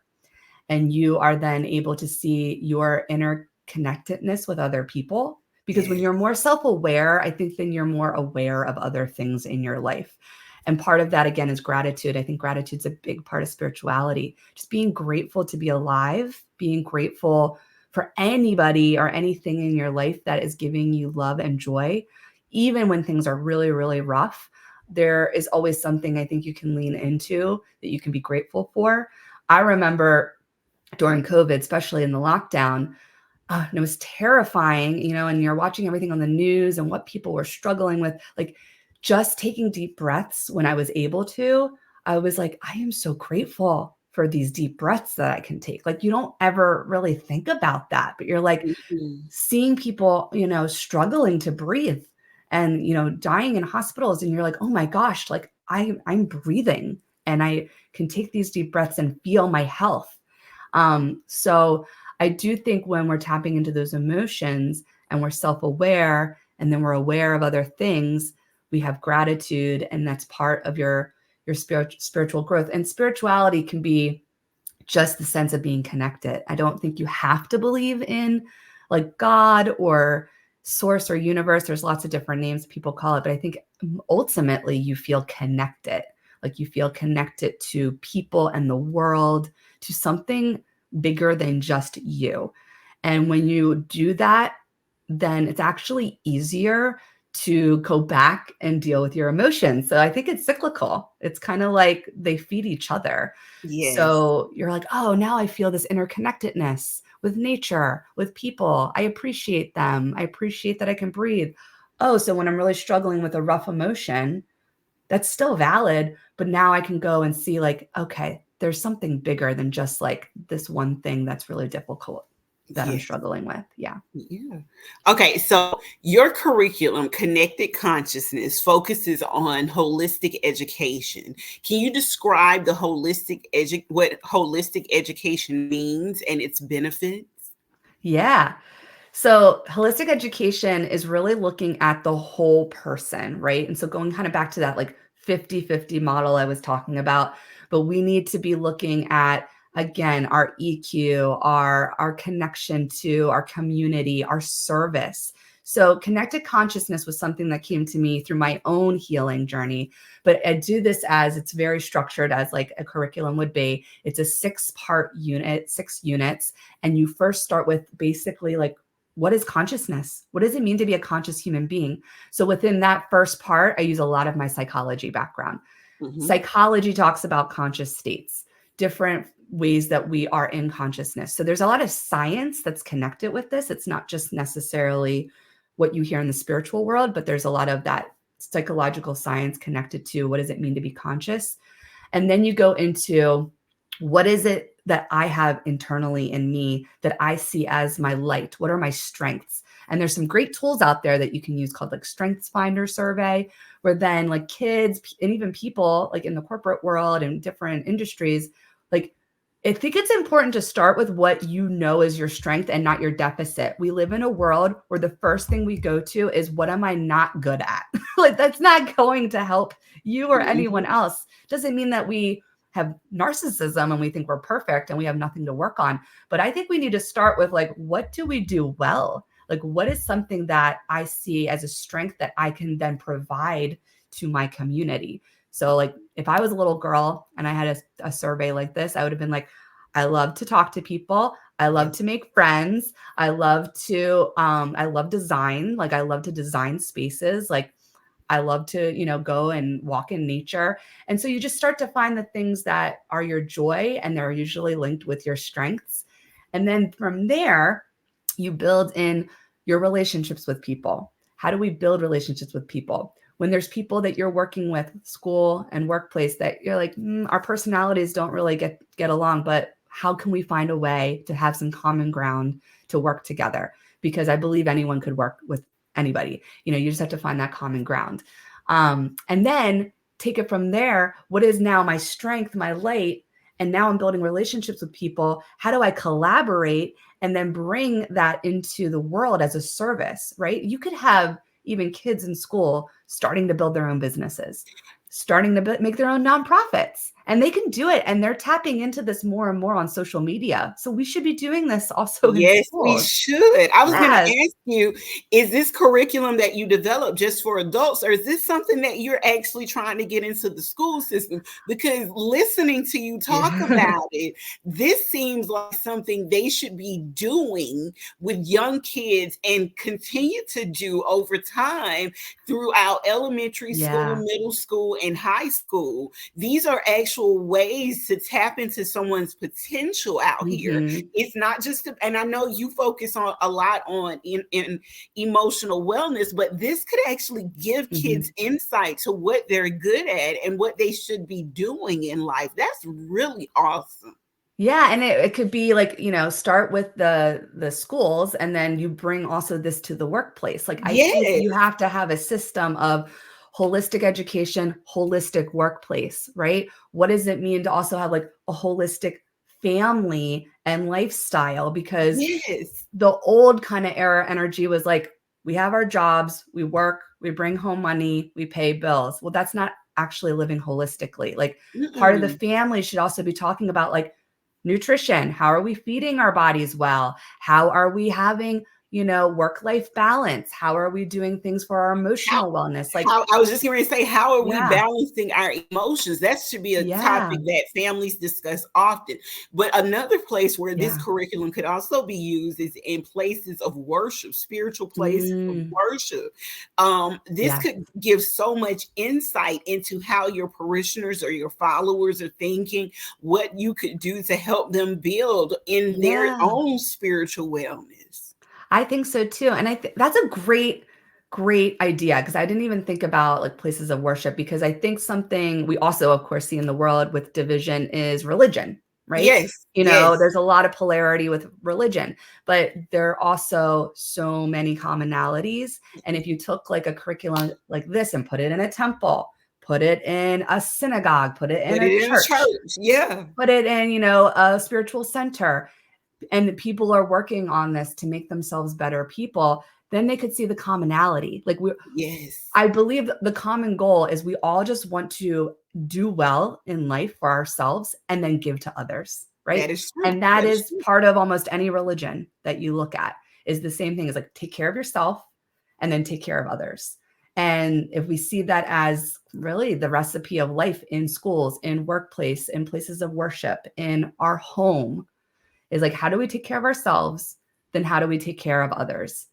and you are then able to see your interconnectedness with other people. Because when Yes, you're more self aware, I think then you're more aware of other things in your life. And part of that, again, is gratitude. I think gratitude's a big part of spirituality. Just being grateful to be alive, being grateful for anybody or anything in your life that is giving you love and joy, even when things are really, really rough. There is always something I think you can lean into that you can be grateful for. I remember during COVID, especially in the lockdown. And it was terrifying, and you're watching everything on the news and what people were struggling with. Like just taking deep breaths when I was able to, I was like, I am so grateful for these deep breaths that I can take. Like you don't ever really think about that, but you're like mhm. seeing people, struggling to breathe and, dying in hospitals. And you're like, oh my gosh, like I'm breathing and I can take these deep breaths and feel my health. So I do think when we're tapping into those emotions and we're self-aware and then we're aware of other things, we have gratitude, and that's part of your spiritual growth. And spirituality can be just the sense of being connected. I don't think you have to believe in like God or source or universe. There's lots of different names people call it, but I think ultimately you feel connected. Like you feel connected to people and the world, to something bigger than just you. And when you do that, then it's actually easier to go back and deal with your emotions. So I think it's cyclical. It's kind of like they feed each other. Yes, So you're like, oh, now I feel this interconnectedness with nature, with people. I appreciate them. I appreciate that I can breathe. Oh, so when I'm really struggling with a rough emotion, that's still valid, but now I can go and see like, okay, there's something bigger than just like this one thing that's really difficult that I'm yes. struggling with. Yeah. Yeah. Okay, so your curriculum, Connected Consciousness, focuses on holistic education. Can you describe what holistic education means and its benefits? Yeah. So, holistic education is really looking at the whole person, right? And so, going kind of back to that like 50-50 model I was talking about, but we need to be looking at again our EQ, our connection to our community, our service. So, connected consciousness was something that came to me through my own healing journey, but I do this as it's very structured as like a curriculum would be. It's a 6-part unit, 6 units, and you first start with basically like what is consciousness? What does it mean to be a conscious human being? So within that first part, I use a lot of my psychology background. Mhm. Psychology talks about conscious states, different ways that we are in consciousness. So there's a lot of science that's connected with this. It's not just necessarily what you hear in the spiritual world, but there's a lot of that psychological science connected to what does it mean to be conscious. And then you go into, what is it that I have internally in me that I see as my light? What are my strengths? And there's some great tools out there that you can use called like Strengths Finder Survey, where then like kids and even people like in the corporate world and different industries, like I think it's important to start with what you know is your strength and not your deficit. We live in a world where the first thing we go to is, what am I not good at? Like that's not going to help you or anyone Mhm. else. Doesn't mean that we have narcissism and we think we're perfect and we have nothing to work on. But I think we need to start with like, what do we do well? Like, what is something that I see as a strength that I can then provide to my community? So, like, if I was a little girl and I had a survey like this, I would have been like, I love to talk to people. I love Yes. to make friends. I love design. Like, I love to design spaces. Like, I love to, go and walk in nature. And so you just start to find the things that are your joy, and they're usually linked with your strengths. And then from there, you build in your relationships with people. How do we build relationships with people? When there's people that you're working with, school and workplace, that you're like, our personalities don't really get along, but how can we find a way to have some common ground to work together? Because I believe anyone could work with anybody. You just have to find that common ground. And then take it from there. What is now my strength, my light? And now I'm building relationships with people. How do I collaborate and then bring that into the world as a service, right? You could have even kids in school starting to build their own businesses, starting to make their own nonprofits, and they can do it. And they're tapping into this more and more on social media. So we should be doing this also in Yes, we schools. should. I was going to Yes. ask you, is this curriculum that you developed just for adults, or is this something that you're actually trying to get into the school system? Because listening to you talk Yeah. about it, this seems like something they should be doing with young kids and continue to do over time throughout elementary school, Yeah. middle school, and high school. These are actual ways to tap into someone's potential out here. Mhm. It's not just, and I know you focus on a lot on in emotional wellness, but this could actually give Mhm. kids insight to what they're good at and what they should be doing in life. That's really awesome. Yeah, and it could be like, start with the schools, and then you bring also this to the workplace. Like, I think Yes, you have to have a system of holistic education, holistic workplace, right? What does it mean to also have like a holistic family and lifestyle? Because yes. the old kind of era energy was like, we have our jobs, we work, we bring home money, we pay bills. Well, that's not actually living holistically. Like, part of the Mm-mm. family should also be talking about like nutrition. How are we feeding our bodies well? How are we having, work-life balance? How are we doing things for our How emotional wellness? Like, how I was just going to say, how are we yeah, balancing our emotions? That should be a yeah, topic that families discuss often. But another place where this yeah. curriculum could also be used is in places of worship, spiritual places of Mm, worship. This yes, could give so much insight into how your parishioners or your followers are thinking, what you could do to help them build in their yeah. own spiritual wellness. I think so too. And I think that's a great idea, because I didn't even think about like places of worship, because I think something we also, of course, see in the world with division is religion, right? Yes, yes. There's a lot of polarity with religion, but there are also so many commonalities. And if you took like a curriculum like this and put it in a temple, put it in a synagogue, put it in Put a it in a church, church. Yeah. put it in, a spiritual center, and people are working on this to make themselves better people, then they could see the commonality. Like, Yes. I believe that the common goal is we all just want to do well in life for ourselves and then give to others, right? That is true. And that That is is true. part of almost any religion that you look at, is the same thing, is like, take care of yourself and then take care of others. And if we see that as really the recipe of life in schools, in workplace, in places of worship, in our home, is like, how do we take care of ourselves? Then how do we take care of others?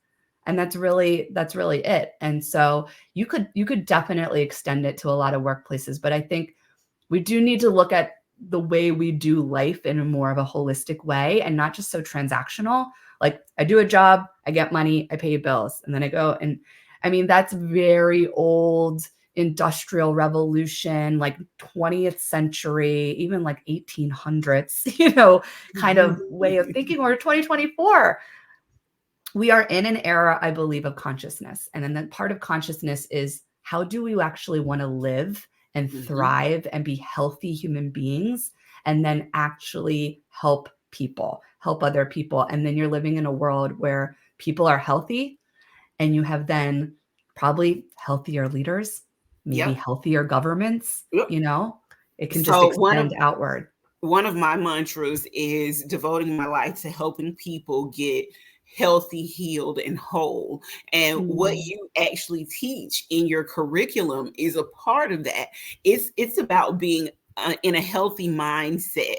And that's really it. And so you could definitely extend it to a lot of workplaces, but I think we do need to look at the way we do life in a more of a holistic way, and not just so transactional. Like, I do a job, I get money, I pay bills, and then I go and, I mean, that's very old, industrial revolution, like 20th century, even like 1800s, kind of way of thinking, or 2024. We are in an era, I believe, of consciousness. And then that part of consciousness is, how do we actually want to live and Mhm. thrive and be healthy human beings, and then actually help people, help other people. And then you're living in a world where people are healthy, and you have then probably healthier leaders, maybe Yep. healthier governments, Yep. it can just So extend outward. one of my mantras is devoting my life to helping people get healthy, healed, and whole. And what Mm, you actually teach in your curriculum is a part of that. It's about being in a healthy mindset,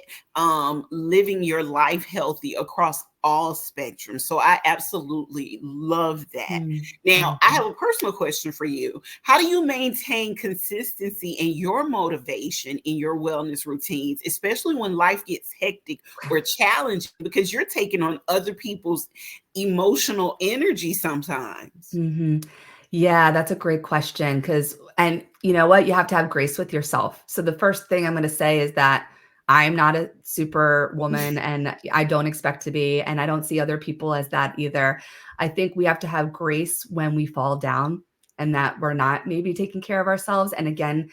living your life healthy across all spectrums. So I absolutely love that. mm, Now, I mhm. have a personal question for you. How do you maintain consistency in your motivation in your wellness routines, especially when life gets hectic or challenging, because you're taking on other people's emotional energy sometimes? Mhm. Yeah, that's a great question. Because, and you know what? You have to have grace with yourself. So the first thing I'm gonna say is that I'm not a superwoman, and I don't expect to be, and I don't see other people as that either. I think we have to have grace when we fall down and that we're not maybe taking care of ourselves. And again,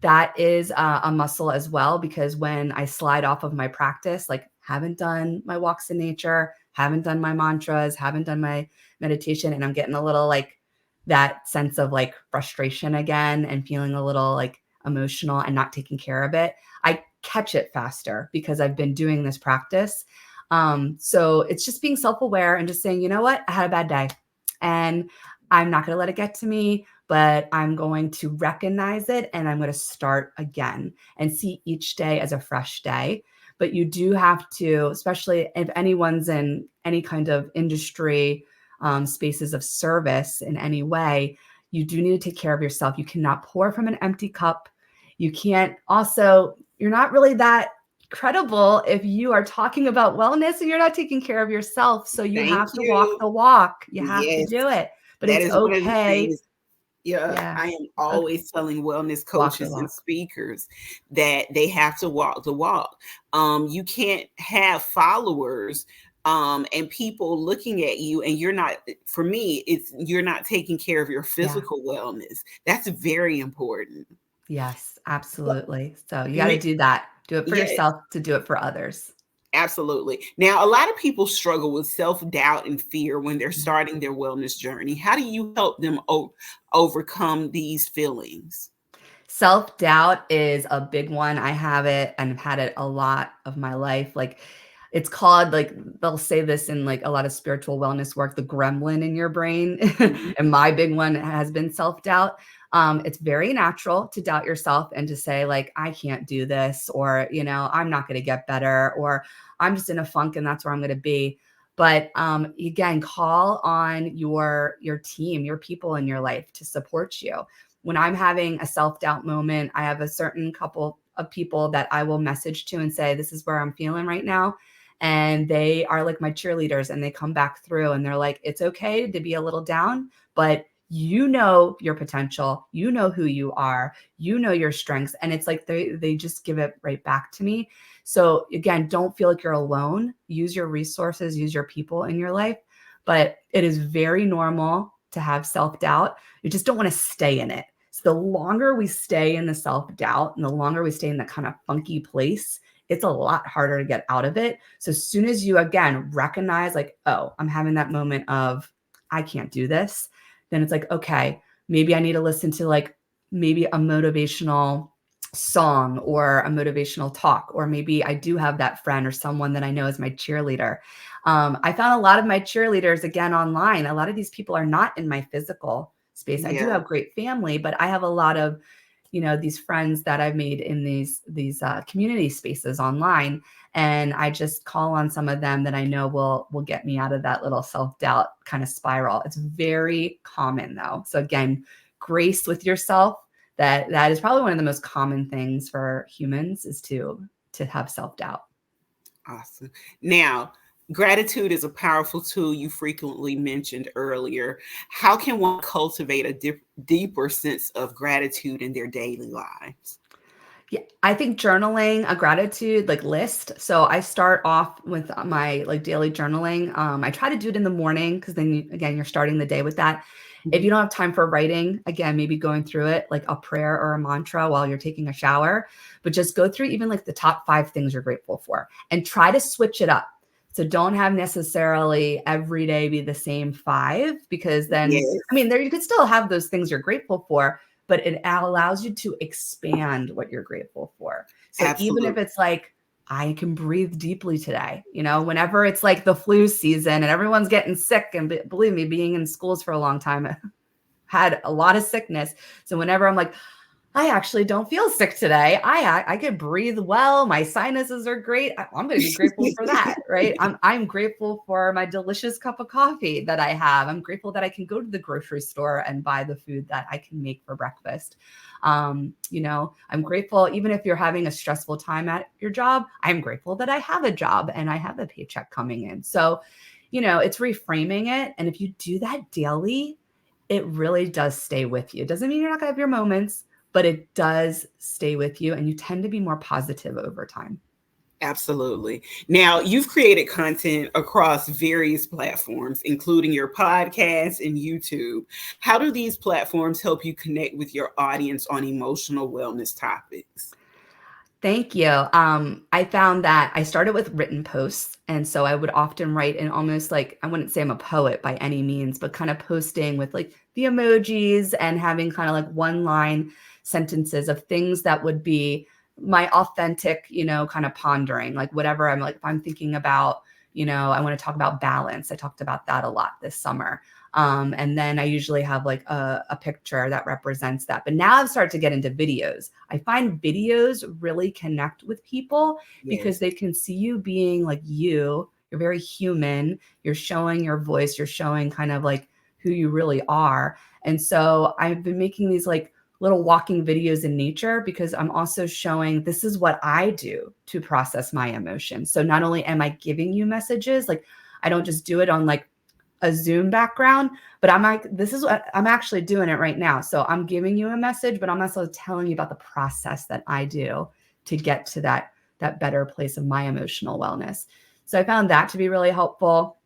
that is a muscle as well, because when I slide off of my practice, like haven't done my walks in nature, haven't done my mantras, haven't done my meditation, and I'm getting a little like that sense of like frustration again and feeling a little like emotional and not taking care of it, I catch it faster because I've been doing this practice. So it's just being self-aware and just saying, you know what, I had a bad day, and I'm not going to let it get to me, but I'm going to recognize it and I'm going to start again and see each day as a fresh day. But you do have to, especially if anyone's in any kind of industry, spaces of service in any way, you do need to take care of yourself. You cannot pour from an empty cup. You can't also, you're not really that credible if you are talking about wellness and you're not taking care of yourself. So you Thank have to walk you. the walk. You have to Yes, do it. But that it's is one of the okay. things. Yeah, Yeah. I am It's okay. always telling wellness Walk the coaches and walk. speakers that they have to walk the walk. You can't have followers and people looking at you, and you're not. For me, it's you're not taking care of your Yeah. physical wellness. That's very important. Yes, But absolutely. So you got to ma- do that. Do it for yes, yourself to do it for others. absolutely. Now, a lot of people struggle with self doubt and fear when they're starting their wellness journey. How do you help them overcome these feelings? Self-doubt is a big one. I have it and I've had it a lot of my life. Like, it's called, like, they'll say this in like a lot of spiritual wellness work, the gremlin in your brain. Mhm. And my big one has been self-doubt. It's very natural to doubt yourself and to say like, I can't do this, or, I'm not going to get better, or I'm just in a funk and that's where I'm going to be. But again, call on your team, your people in your life to support you. When I'm having a self-doubt moment, I have a certain couple of people that I will message to and say, this is where I'm feeling right now. And they are like my cheerleaders, and they come back through and they're like, it's okay to be a little down, but you know your potential, you know who you are, you know your strengths. And it's like they just give it right back to me. So again, don't feel like you're alone. Use your resources, use your people in your life. But it is very normal to have self-doubt. You just don't want to stay in it. So the longer we stay in the self-doubt and the longer we stay in that kind of funky place, it's a lot harder to get out of it. So as soon as you again recognize like, oh, I'm having that moment of I can't do this, then it's like, okay, maybe I need to listen to like maybe a motivational song or a motivational talk, or maybe I do have that friend or someone that I know is my cheerleader. I found a lot of my cheerleaders again online. A lot of these people are not in my physical space. I do Yeah. have great family, but I have a lot of, these friends that I've made in these community spaces online, and I just call on some of them that I know will get me out of that little self doubt kind of spiral. It's very common though. So again, grace with yourself. That is probably one of the most common things for humans, is to have self doubt. Awesome. Now, Gratitude is a powerful tool you frequently mentioned earlier. How can one cultivate a deeper sense of gratitude in their daily lives? Yeah, I think journaling a gratitude like list. So I start off with my like daily journaling. I try to do it in the morning because then again you're starting the day with that. If Mhm. you don't have time for writing, again, maybe going through it like a prayer or a mantra while you're taking a shower, but just go through even like the top 5 things you're grateful for and try to switch it up. So don't have necessarily every day be the same 5 because then, Yes, I mean, there you could still have those things you're grateful for, but it allows you to expand what you're grateful for. So even if absolutely. it's like, I can breathe deeply today, whenever it's like the flu season and everyone's getting sick, and believe me, being in schools for a long time, had a lot of sickness. So whenever I'm like, I actually don't feel sick today. I could breathe well. My sinuses are great. I'm going to be grateful for that, right? I'm grateful for my delicious cup of coffee that I have. I'm grateful that I can go to the grocery store and buy the food that I can make for breakfast. I'm grateful even if you're having a stressful time at your job. I'm grateful that I have a job and I have a paycheck coming in. So, it's reframing it, and if you do that daily, it really does stay with you. It doesn't mean you're not going to have your moments, but it does stay with you and you tend to be more positive over time. Absolutely. Now, you've created content across various platforms, including your podcast and YouTube. How do these platforms help you connect with your audience on emotional wellness topics? Thank you. I found that I started with written posts. And so I would often write in almost like, I wouldn't say I'm a poet by any means, but kind of posting with like the emojis and having kind of like one line sentences of things that would be my authentic, kind of pondering, like whatever I'm like, if I'm thinking about, I want to talk about balance. I talked about that a lot this summer. And then I usually have like a picture that represents that. But now I've started to get into videos. I find videos really connect with people because Yes. they can see you being like you. You're very human. You're showing your voice. You're showing kind of like who you really are. And so I've been making these like little walking videos in nature because I'm also showing this is what I do to process my emotions. So not only am I giving you messages, like I don't just do it on like a Zoom background, but I'm like, this is what I'm actually doing it right now. So I'm giving you a message, but I'm also telling you about the process that I do to get to that better place of my emotional wellness. So I found that to be really helpful.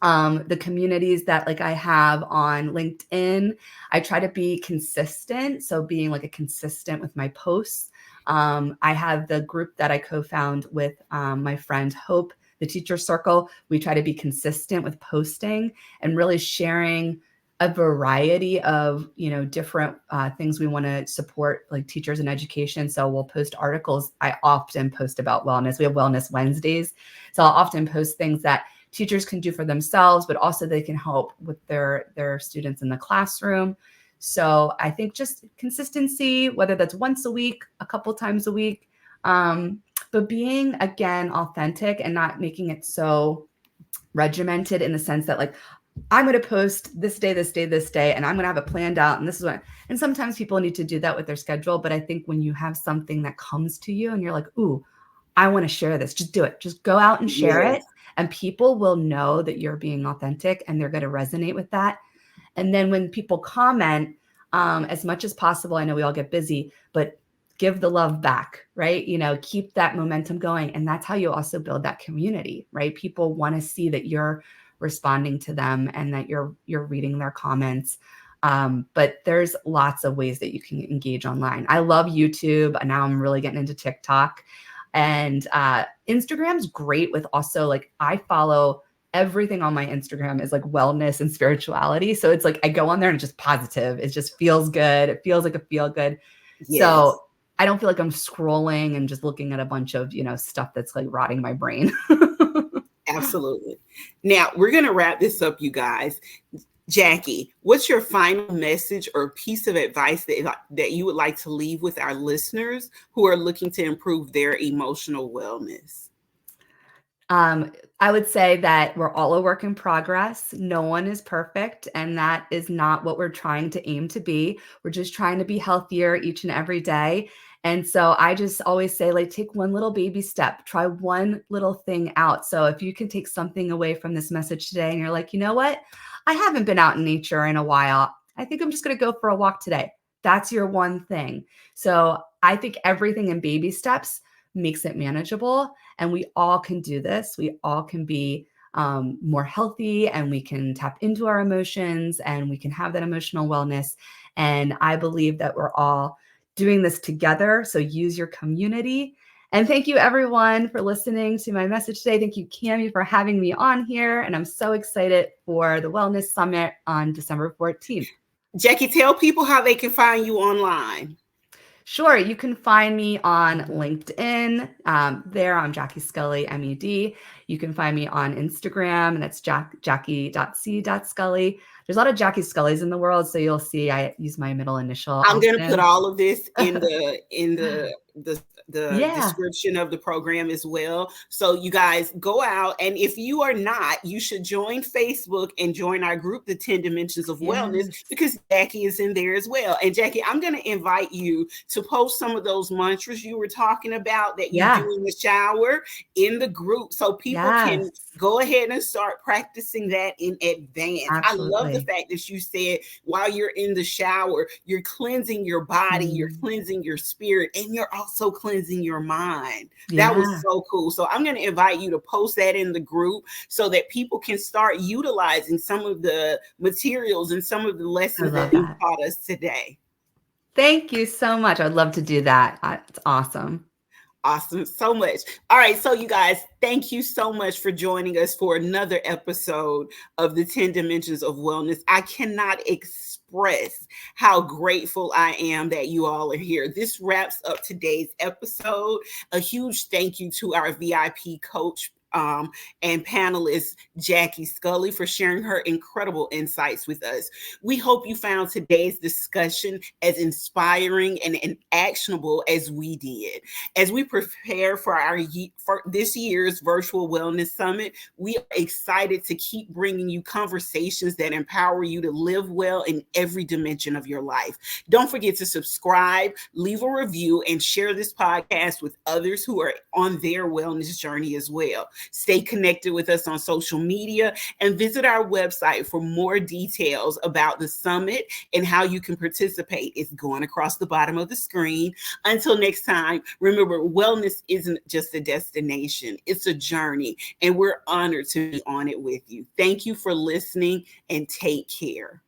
The communities that like I have on LinkedIn, I try to be consistent. So being like a consistent with my posts. I have the group that I co-found with my friend Hope, the Teacher Circle. We try to be consistent with posting and really sharing a variety of different things we want to support like teachers and education. So we'll post articles. I often post about wellness. We have wellness Wednesdays, so I'll often post things that teachers can do for themselves, but also they can help with their students in the classroom. So I think just consistency, whether that's once a week, a couple times a week, but being again authentic and not making it so regimented in the sense that like I'm going to post this day, this day, this day, and I'm going to have it planned out. And this is what, and sometimes people need to do that with their schedule. But I think when you have something that comes to you and you're like, ooh, I want to share this, just do it. Just go out and share it. Yes. And people will know that you're being authentic and they're going to resonate with that. And then when people comment, as much as possible, I know we all get busy, but give the love back, right? Keep that momentum going. And that's how you also build that community, right? People want to see that you're responding to them and that you're reading their comments. But there's lots of ways that you can engage online. I love YouTube. And now I'm really getting into TikTok. And Instagram's great with also like I follow everything on my Instagram is like wellness and spirituality. So it's like I go on there and it's just positive. It just feels good. It feels like a feel good. Yes. So I don't feel like I'm scrolling and just looking at a bunch of, stuff that's like rotting my brain. Absolutely. Now, we're going to wrap this up, you guys. Jackie, what's your final message or piece of advice that you would like to leave with our listeners who are looking to improve their emotional wellness? Um, I would say that we're all a work in progress. No one is perfect, and that is not what we're trying to aim to be. We're just trying to be healthier each and every day. And so I just always say, like, take one little baby step, try one little thing out. So if you can take something away from this message today and you're like, you know what? I haven't been out in nature in a while. I think I'm just going to go for a walk today. That's your one thing. So I think everything in baby steps makes it manageable. And we all can do this. We all can be more healthy, and we can tap into our emotions, and we can have that emotional wellness. And I believe that we're all doing this together. So use your community. And thank you, everyone, for listening to my message today. Thank you, Cami, for having me on here. And I'm so excited for the Wellness Summit on December 14th. Jackie, tell people how they can find you online. Sure. You can find me on LinkedIn. There, I'm Jackie Scully, MED. You can find me on Instagram, and that's jackie.c.scully. There's a lot of Jackie Scullys in the world, so you'll see I use my middle initial I'm going to put often. all of this in the Yeah. description of the program as well. So you guys go out, and if you are not, you should join Facebook and join our group, the 10 Dimensions of Wellness, Yes. because Jackie is in there as well. And Jackie, I'm going to invite you to post some of those mantras you were talking about that you do in the shower in the group, so people can go ahead and start practicing that in advance. Absolutely. I love the fact that you said while you're in the shower, you're cleansing your body, you're cleansing your spirit, and you're also cleansing your mind. Yeah. That was so cool. So I'm going to invite you to post that in the group so that people can start utilizing some of the materials and some of the lessons that you taught us today. Thank you so much. I'd love to do that. It's awesome. Awesome. So much. All right. So you guys, thank you so much for joining us for another episode of the 10 Dimensions of Wellness. I cannot express how grateful I am that you all are here. This wraps up today's episode. A huge thank you to our VIP coach, and panelist Jackie Scully, for sharing her incredible insights with us. We hope you found today's discussion as inspiring and actionable as we did. As we prepare for for this year's virtual wellness summit, we are excited to keep bringing you conversations that empower you to live well in every dimension of your life. Don't forget to subscribe, leave a review, and share this podcast with others who are on their wellness journey as well. Stay connected with us on social media and visit our website for more details about the summit and how you can participate. It's going across the bottom of the screen. Until next time, remember, wellness isn't just a destination, it's a journey, and we're honored to be on it with you. Thank you for listening, and take care.